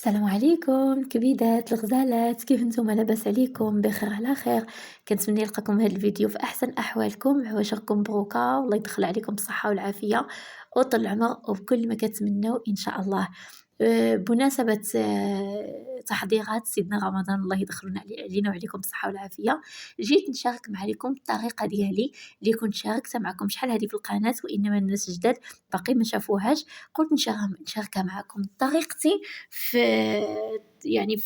السلام عليكم كبيدات الغزالات، كيف نتوما؟ لاباس عليكم؟ بخير على خير. كنتمنى يلقاكم هذا الفيديو في احسن احوالكم، عواشركم مبروكه، والله يدخل عليكم بالصحه والعافيه وطول العمر وبكل ما كتمنوا ان شاء الله. بمناسبة تحضيرات سيدنا رمضان، الله يدخلنا علينا وعليكم بالصحة والعافية. جيت نشارك معكم الطريقة ديالي اللي كنت شاركتها معكم شحال هذه في القناة، وإنما الناس جداد باقي ما شافوهاش، قلت نشاركها معكم. طريقتي في يعني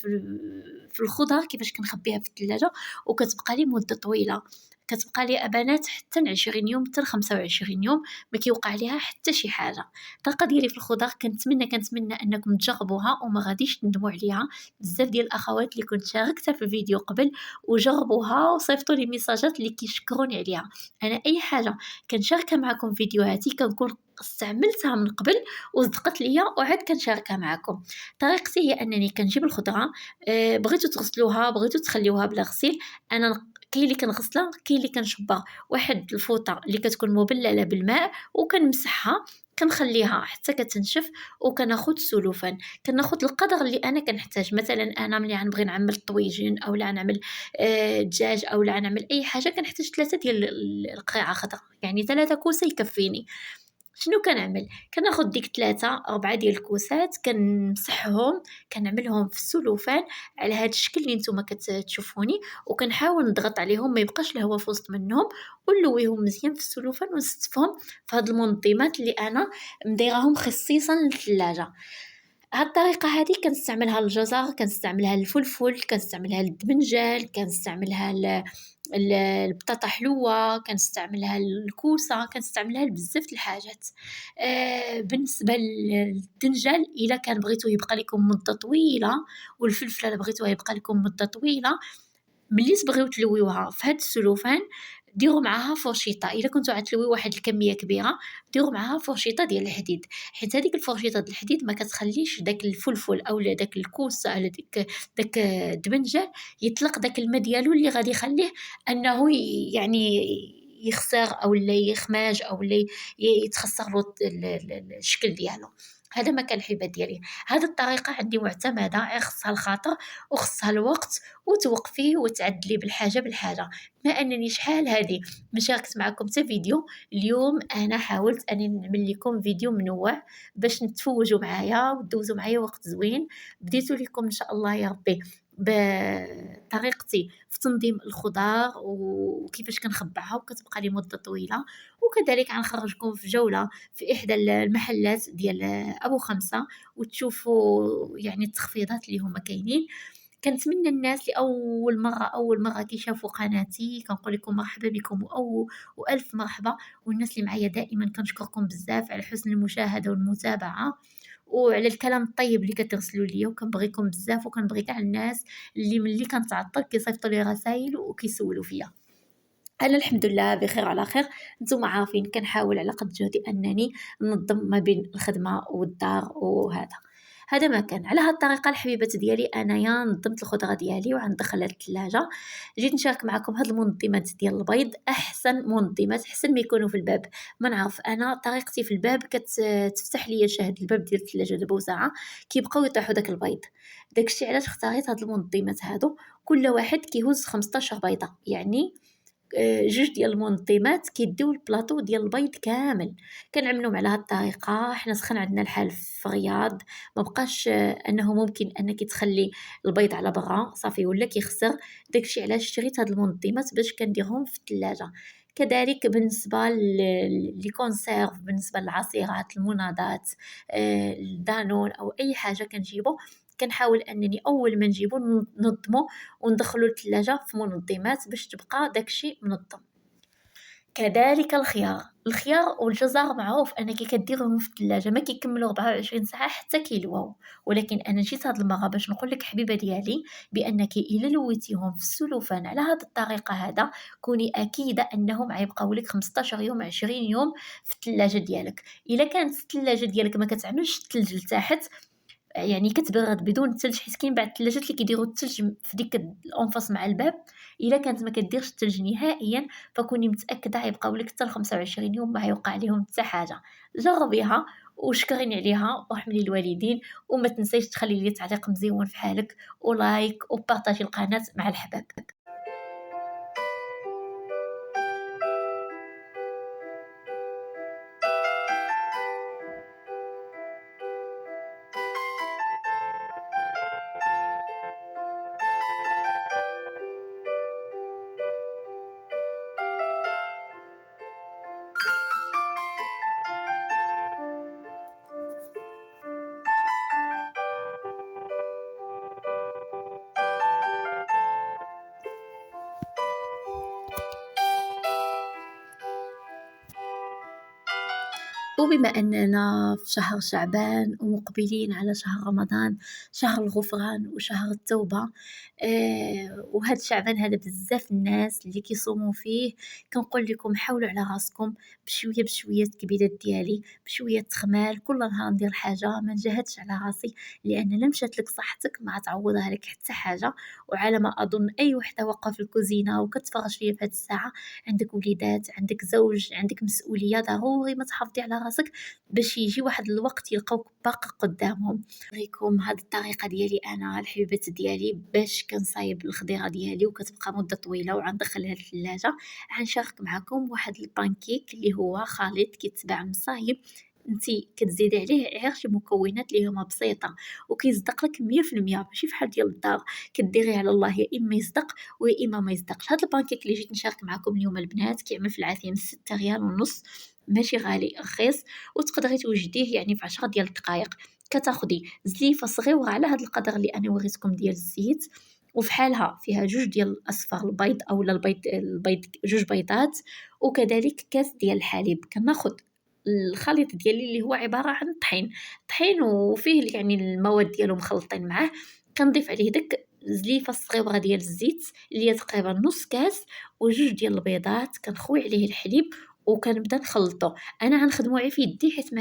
في الخضر كيفاش كنخبيها في الثلاجة وكتبقى لي مدة طويلة، كتبقى لي أبانات حتى ل20 يوم حتى ل25 يوم ما كيوقع ليها حتى شي حاجة. الطريقة ديالي في الخضر كنتمنى أنكم تجربوها وما غاديش تندموا عليها. بزاف ديال الأخوات اللي كنت شاركتها في الفيديو قبل وجربوها وصيفطوا لي ميساجات اللي كيشكروني عليها. أنا أي حاجة كنشاركها معكم فيديوهاتي كنكون استعملتها من قبل وصدقت ليا وعاد كنشاركها معكم. طريقتي هي أنني كنجيب الخضرة، بغيتو تغسلوها بغيتو تخليوها بلا غسيل، أنا كاين اللي كنغسلها كاين اللي كنشبّر واحد الفوطة اللي كتكون مبللة بالماء وكنمسحها، كنخليها حتى كتنشف وكناخد السلوفان، كناخد القدر اللي أنا كنحتاج. مثلًا أنا ملي غنبغي نعمل الطويجين أولا نعمل دجاج أولا نعمل أي حاجة كنحتاج 3 ديال القريعة خضرا، يعني 3 كوسة يكفيني. شنو كنعمل، كناخد ديك 3 4 ديال الكوسات كنمسحهم، كنعملهم في السلوفان على هاد الشكل اللي نتوما تشوفوني، وكنحاول نضغط عليهم ما يبقاش الهوا في وسط منهم، ونلويهم مزيان في السلوفان ونستفهم في هاد المنظمات اللي أنا مديراهم خصيصًا للثلاجة. هاد الطريقة هادي كنستعملها للجزر، كنستعملها للفلفل، كنستعملها للدبنجال، كنستعملها البطاطا حلوة، كنستعملها للكوسة، كنستعملها لبزاف د الحاجات. بالنسبة للدنجال إلا كان بغيتوه يبقى ليكم مدة طويلة، والفلفلة إلا بغيتوها يبقى لكم مدة طويلة، ملي تبغيو تلويوها في هاد السلوفان ديروا معاها فورشيطة. إلا كنتو غتلويو واحد الكمية كبيرة ديروا معاها فورشيطة ديال الحديد، حيت هاديك الفورشيطة ديال الحديد ما كتخليش داك الفلفل أولا داك الكوسة ألا داك الدبنجال يطلق داك الما ديالو اللي غادي يخليه أنه يعني يخسر أولا يخماج أولا يتخسر له الشكل ديالو. هذا ما كان الحبة ديالي. هاد الطريقة عندي معتمدة، غير خصها الخاطر وخصها الوقت وتوقفي وتعدلي بالحاجة بالحاجة. بما أنني شحال هادي ما شاركت معكم حتى فيديو، اليوم أنا حاولت أني نعمل لكم فيديو منوع باش نتفوجوا معايا وتدوزوا معايا وقت زوين. بديتو لكم إن شاء الله يا ربي بطريقتي في تنظيم الخضار وكيفاش كنخبعها وكتبقى لي مدة طويلة، وكذلك غنخرجكم في جولة في إحدى المحلات ديال أبو خمسة وتشوفوا يعني التخفيضات اللي هما كاينين. كنتمنى الناس اللي أول مرة كيشوفوا قناتي كنقول لكم مرحبا بكم وألف مرحبا، والناس اللي معايا دائمًا كنشكركم بزاف على حسن المشاهدة والمتابعة، وعلى الكلام الطيب اللي كترسلوا ليا، وكنبغيكم بزاف وكنبغي كاع الناس اللي ملي كنتعطل كيصيفطوا لي رسايل وكيسولوا فيا. أنا الحمد لله بخير على خير. نتوما عارفين كنحاول على قد جهدي أنني ننظم ما بين الخدمة والدار وهذا. هذا ما كان على هاد الطريقة الحبيبات ديالي أنايا نظمت الخضرة ديالي وغندخلها للثلاجة. جيت نشارك معكم هاد المنظمات ديال البيض، أحسن منظمات أحسن ما يكونوا في الباب. ما نعرف أنا طريقتي في الباب تفتح ليا شاهد الباب ديال الثلاجة دابا وساعة كيبقاو يطيحوا داك البيض. داكشي علاش اختاريت هاد المنظمات هادو، كل واحد كيهز 15 بيضة، يعني 2 ديال المنظمات كيديو البلاطو ديال البيض كامل. كنعملوهم على هاد الطريقة. حنا سخن عندنا الحال في رياض، ما بقاش أنه ممكن أنك تخلي البيض على برا صافي ولا كيخسر. داكشي علاش شريت هاد المنظمات باش كنديرهم في الثلاجة. كذلك بالنسبة لي كونسيرف، بالنسبة للعصيرات، المناضات، الدانون أو أي حاجة كنجيبو كنحاول أنني أول ما نجيبو ننظمو وندخلو للثلاجة في منظمات باش تبقى داكشي منظم. كذلك الخيار والجزر معروف أنك كديرهم في الثلاجة ما كيكملوا 24 ساعة حتى كيلواو، ولكن أنا جيت هاد المرة باش نقول لك حبيبة ديالي بأنك إلا لويتيهم في السلوفان على هاد الطريقة هذا كوني أكيدة أنهم غيبقاو لك 15 يوم 20 يوم في الثلاجة ديالك. إلا كانت الثلاجة ديالك ما كتعملش الثلج لتحت يعني كتبرد بدون الثلج، حيت كاين بعض الثلاجات اللي كيديروا الثلج في ديك الأنفاس مع الباب. إلا كانت ما كديرش الثلج نهائيًا فكوني متأكدة غيبقاو لك حتى ل25 يوم ما غيوقع ليهم حتى حاجة. جربيها وشكريني عليها واحملي الوالدين، وما تنسيش تخلي لي تعليق مزيون فحالك ولايك وبارطاجي القناة مع الأحباب. وبما أننا في شهر شعبان ومقبلين على شهر رمضان، شهر الغفران وشهر التوبة، وهاد شعبان هذا بزاف الناس اللي كيصوموا فيه، كنقول لكم حاولوا على راسكم بشوية بشوية. الكبيدات ديالي بشوية تخمال، كل نهار ندير حاجة، ما نجهدش على راسي، لأن لا مشات لك صحتك ما تعوضها لك حتى حاجة. وعلى ما أظن أي وحدة واقفة في الكوزينة وكتفرج فيا في هاد الساعة، عندك وليدات، عندك زوج، عندك مسؤولية، ضروري ما تحافظي على راسك باش يجي واحد الوقت يلقاوك باقي قدامهم. نوريكم هاد الطريقة ديالي أنا الحبيبات ديالي باش كنصايب الخضيرة ديالي وكتبقى مدة طويلة وغندخلها للثلاجة. غنشارك معكم واحد البانكيك اللي هو خليط كيتباع مصايب، انتي كتزيدي عليه غير شي مكونات اللي هما بسيطة وكيصدق لك 100%، ماشي فحال ديال الدار كديريه على الله يا اما يصدق ويا اما ما يصدقش. هاد البانكيك اللي جيت نشارك معكم اليوم البنات كيعمل في العافية 6 ريال ونص، ماشي غالي، رخيص، وتقدري توجديه يعني في 10 ديال الدقائق. كتاخدي زليفة صغيورة على هاد القدر اللي أنا وريتكم ديال الزيت، وفحالها فيها جوج ديال الأصفار البيض أولا البيض جوج بيضات، وكذلك كاس ديال الحليب. كناخد الخليط ديالي اللي هو عبارة عن طحين وفيه يعني المواد ديالو مخلطين معاه. كنضيف عليه داك الزليفة الصغيورة ديال الزيت اللي هي تقريبا نص كاس، وجوج ديال البيضات، كنخوي عليه الحليب وكنبدا نخلطو. أنا غنخدمو غير في يدي حيت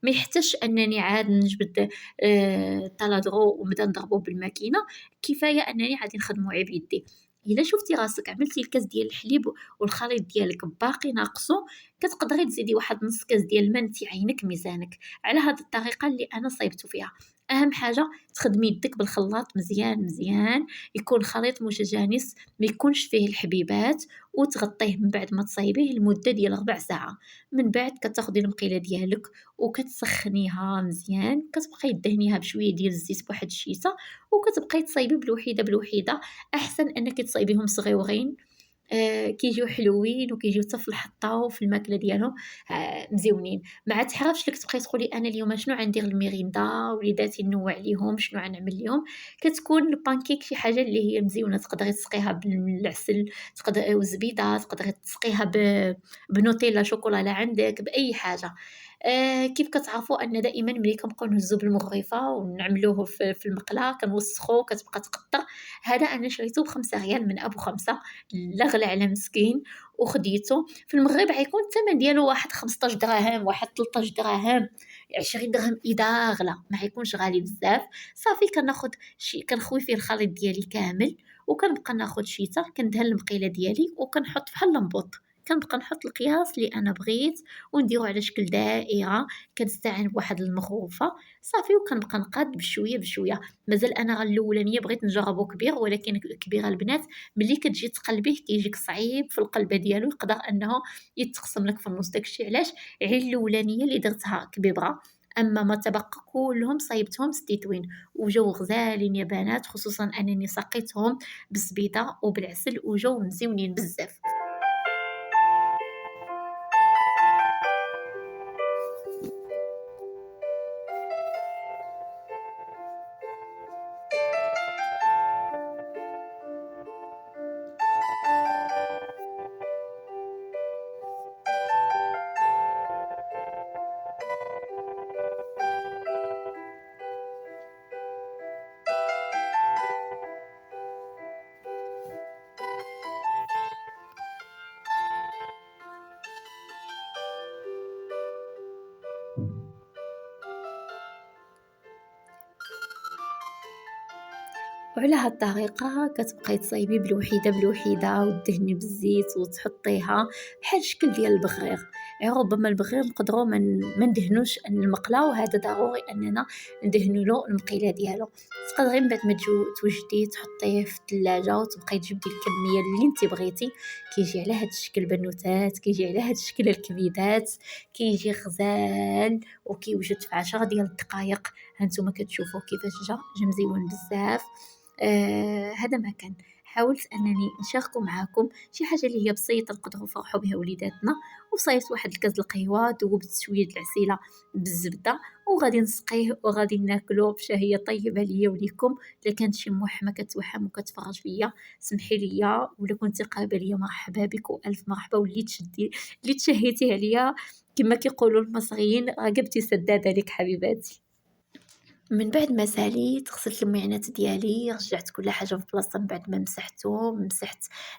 ما يحتاجش أنني عاد نجبد الطلادرو ونبدا نضربو بالماكينة، كفاية أنني غادي نخدمو غير بيدي. إلا شفتي راسك عملتي الكاس ديال الحليب والخليط ديالك باقي ناقصو، كتقدري تزيدي واحد نص كاس ديال الماء نتي عينك ميزانك، على هاد الطريقة اللي أنا صايبتو فيها. أهم حاجة تخدمي يدك بالخلاط مزيان مزيان، يكون خليط متجانس، ما يكونش فيه الحبيبات، وتغطيه من بعد ما تصايبيه لمدة ديال 4 ساعة. من بعد كتاخدي المقيلة ديالك وكتسخنيها مزيان، كتبقاي دهنيها بشوية ديال الزيت بواحد الشيسة، وكتبقاي تصايبي بالوحيدة بالوحيدة. أحسن أنك تصايبيهم صغيورين، كيجيو حلوين وكيجيو حتى في الحطة وفي الماكلة ديالهم مزيونين. ما تعرفش لك تبقاي تقولي أنا اليوم شنو غندير للميريندا، وليداتي نوّع ليهم شنو غنعمل ليهم. كتكون البانكيك شي حاجة اللي هي مزيونة، تقدري تسقيها بالعسل، والزبيدة، تقدري تسقيها بنوتيلا شوكولا لا عندك، بأي حاجة. كيف كتعرفوا أن دائمًا ملي كنبقاو نهزو بالمغرفة ونعملوه في المقلة كنوسخوه كتبقى تقطّر. هذا أنا شريته ب5 ريال من أبو خمسة، لا غلا على مسكين، وخديته. في المغرب غيكون الثمن ديالو واحد 15 درهم، واحد 13 درهم، 20 درهم إذا غلا، ما غيكونش غالي بزاف. صافي كنخوي فيه الخليط ديالي كامل، وكنبقى ناخد شيته كندهن المقيلة ديالي وكنحط بحال لمبوط، كنبقى نحط القياس اللي أنا بغيت ونديرو على شكل دائرة. كنستعين بواحد المغرفة صافي، وكنبقى نقاد بشوية بشوية. مازال أنا الأولانية بغيت نجربو كبير، ولكن كبير البنات ملي كتجي تقلبيه كيجيك صعيب في القلبة ديالو، يقدر أنه يتقسم لك في النص. داكشي علاش غير الأولانية اللي درتها كبيبرة، أما ما تبقى كلهم صايبتهم ستيتوين وجاو غزالين يا بنات، خصوصا أنني سقيتهم بالزبيدة وبالعسل وجاو مزيونين بزاف. وعلى هاد الطريقة كتبقاي تصايبي بالوحيدة بالوحيدة وتدهني بالزيت وتحطيها بحال الشكل ديال البغيغ. ربما البغيغ نقدروا ما ندهنوش المقله، وهذا ضروري اننا ندهنوا له المقيله ديالو. تقدري غير من بعد ما توجدي تحطيه في الثلاجه وتبقاي تجبدي الكميه اللي انت بغيتي. كيجي على هاد الشكل بنوتات، كيجي على هاد الشكل الكبيدات، كيجي غزال وكيوجد في 10 ديال الدقائق. هانتوما كتشوفوا كيفاش جا مزيون بزاف. هذا ما كان. حاولت انني نشاركو معاكم شي حاجه اللي هي بسيطه نقدروا نفرحوا بها وليداتنا. وصايبت واحد الكاس القهوه، ذوبت شويه العسيله بالزبده، وغادي نسقيه وغادي ناكلو بشهيه طيبه ليا وليكم. الا كانت شي موحمه كتوحم وكتفرج فيا سمحي ليا، ولا كنتي قابه ليا مرحبا بك والف مرحبا، واللي تشدي اللي تشهيتي عليا كما كيقولوا المصريين رقبتي سداده لك حبيباتي. من بعد ما ساليت غسلت المعينات ديالي، رجعت كل حاجة في بلاصتها. من بعد ما مسحت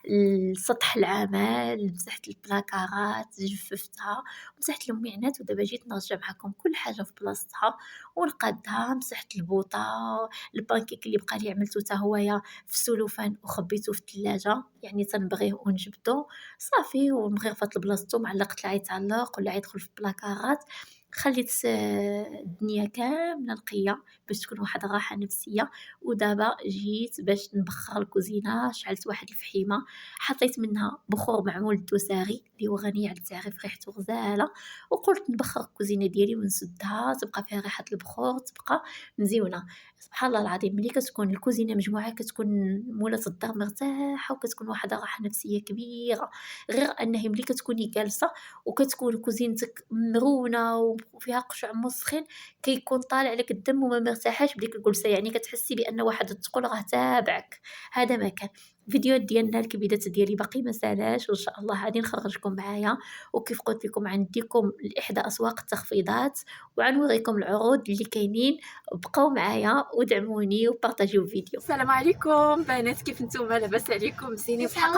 السطح العمل، مسحت البلاكارات، جففتها ومسحت المعينات. ودابا جيت نرجع معكم كل حاجة في بلاصتها ونقادها. مسحت البوطة، البانكيك اللي بقى لي عملته حتى هويا في السلوفان وخبيته في الثلاجة، يعني تنبغيه ونجبدو صافي. ومغرفات لبلاصتو، معلقت لا يتعلق ولا يدخل في البلاكارات. خليت الدنيا كاملة نقية باش تكون واحد الراحة نفسية. ودابا جيت باش نبخر الكوزينة. شعلت واحد الفحيمة، حطيت منها بخور معمول الدوساري اللي هو غني على التعريف، ريحته غزالة. وقلت نبخر الكوزينة ديالي ونسدها تبقى فيها ريحة البخور، تبقى مزيونة. سبحان الله العظيم، ملي كتكون الكوزينة مجموعة كتكون مولات الدار مرتاحة وكتكون واحد الراحة نفسية كبيرة. غير أنه ملي كتكوني جالسة وكتكون كوزينتك مرونة وفيها قشع مسخن، كيكون طالع لك الدم وما مرتاحاش بديك الجلسة، يعني كتحسي بأن واحد الثقل راه تابعك. هذا ما كان. الفيديوهات ديالنا الكبيدات ديالي باقي ما سالاش، وان شاء الله غادي نخرجكم معايا. وكيف قلت لكم عندكم الاحدى اسواق التخفيضات وغنوريكم العروض اللي كاينين. بقاو معايا ودعموني وبارطاجيو الفيديو. السلام عليكم بنات، كيف نتوما؟ لاباس عليكم؟ مزيانين بحق.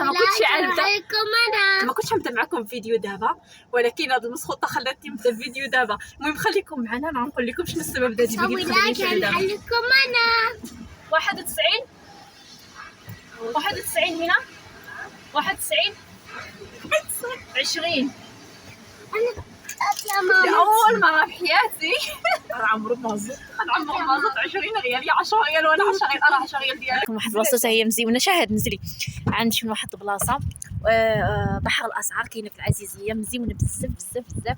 ما كنتش عامله معكم فيديو دابا، ولكن هاد المسخوطه خلاتني نبدا الفيديو دابا. المهم خليكم معنا، انا غنقول لكم شنو السبب ديال الفيديو. خليني دابا نحلكم انا 91 هنا 91 20 لأول مرة في حياتي راه عمرو مازوط 20 ريال يا 10 ريال وانا 10 ريال. انا 10 ريال ديالك. واحد البلاصه هي مزيونه. شاهد نزلي غنمشي لواحد البلاصه بحر الاسعار كاينه في العزيزيه، مزيونه بزاف بزاف بزاف.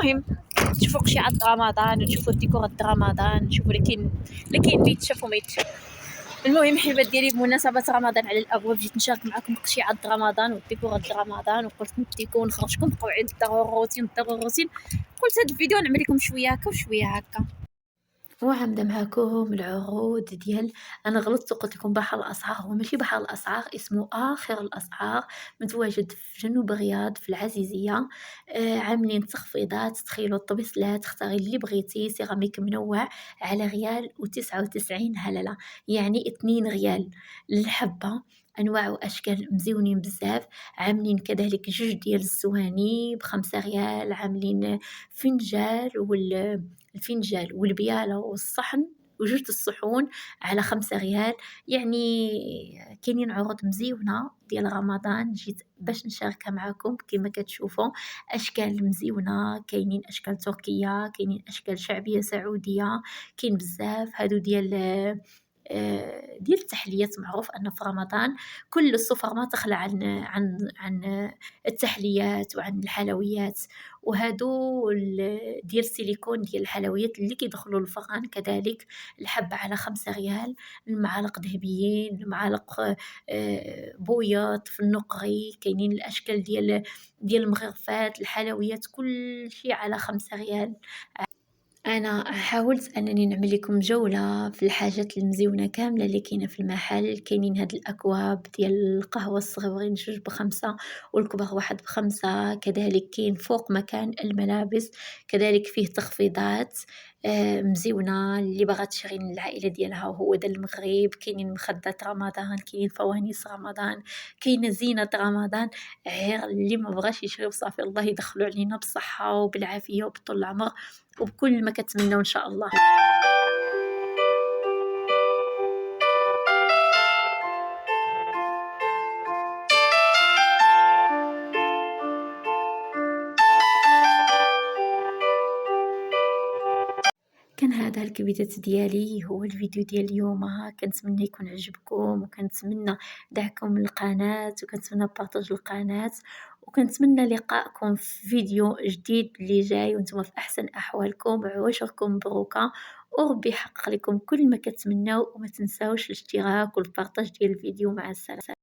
المهم تشوفوا قشيعة رمضان وتشوفوا الديكورات رمضان، تشوفوا اللي كاين اللي يتشاف وما يتشاف. المهم حبيبات ديالي، بمناسبة رمضان على الابواب جيت نشارك معكم قشيعة رمضان والديكورات رمضان، وقلت نبديكم ونخرجكم بقاو عند الروتين. قلت هاد الفيديو نعمل لكم شويه هكا وشويه هكا. وعامله معكم العروض ديال، انا غلطت وقلت لكم بحر الاسعار، هو ماشي بحر الاسعار، اسمه اخر الاسعار. متواجد في جنوب الرياض في العزيزيه. عاملين تخفيضات. تخيلوا الطبيسلات، اختاري اللي بغيتي، سيراميك منوع على ريال و99 هلله، يعني 2 ريال للحبه. انواع واشكال مزيونين بزاف. عاملين كذلك 2 ديال السواني ب5 ريال. عاملين الفنجال والبيالة والصحن وجوج الصحون على 5 ريال. يعني كاينين عروض مزيونة ديال رمضان، جيت باش نشاركها معكم. كما كتشوفوا اشكال مزيونة، كاينين اشكال تركية، كاينين اشكال شعبية سعودية، كاين بزاف. هادو ديال التحليات. معروف أن في رمضان كل السفر ما تخلى عن التحليات وعن الحلويات. وهادو ديال السيليكون ديال الحلويات اللي كيدخلوا الفران. كذلك الحبة على 5 ريال. المعالق ذهبيين، المعالق بويض في النقري، كاينين الأشكال ديال المغرفات، الحلويات، كل شيء على 5 ريال. أنا حاولت أنني نعمل لكم جولة في الحاجات المزيونة كاملة اللي كاينة في المحل. كاينين هاد الأكواب ديال القهوة الصغيورين 2 ب5 والكبار 1 ب5. كذلك كاين فوق مكان الملابس، كذلك فيه تخفيضات مزيونة اللي باغا تشري للعائلة ديالها وهو دا المغرب. كاينين مخدات رمضان، كاينين فوانيس رمضان، كاينة زينة رمضان. غير اللي ما بغاش يشري وصافي الله يدخلو علينا بالصحة وبالعافية وبطول العمر وبكل ما كتمنوا إن شاء الله. كان هذا الكبدات ديالي، هو الفيديو ديال اليوم، كنتمنى يكون عجبكم، وكنتمنى دعمكم للقناة، وكنتمنى بارطاج القناة، وكنتمنى لقائكم في فيديو جديد اللي جاي وانتم في أحسن أحوالكم، وعواشركم مبروكة، وربي يحقق لكم كل ما كتمناو، وما تنساوش الاشتراك والبارطاج ديال الفيديو. مع السلامة.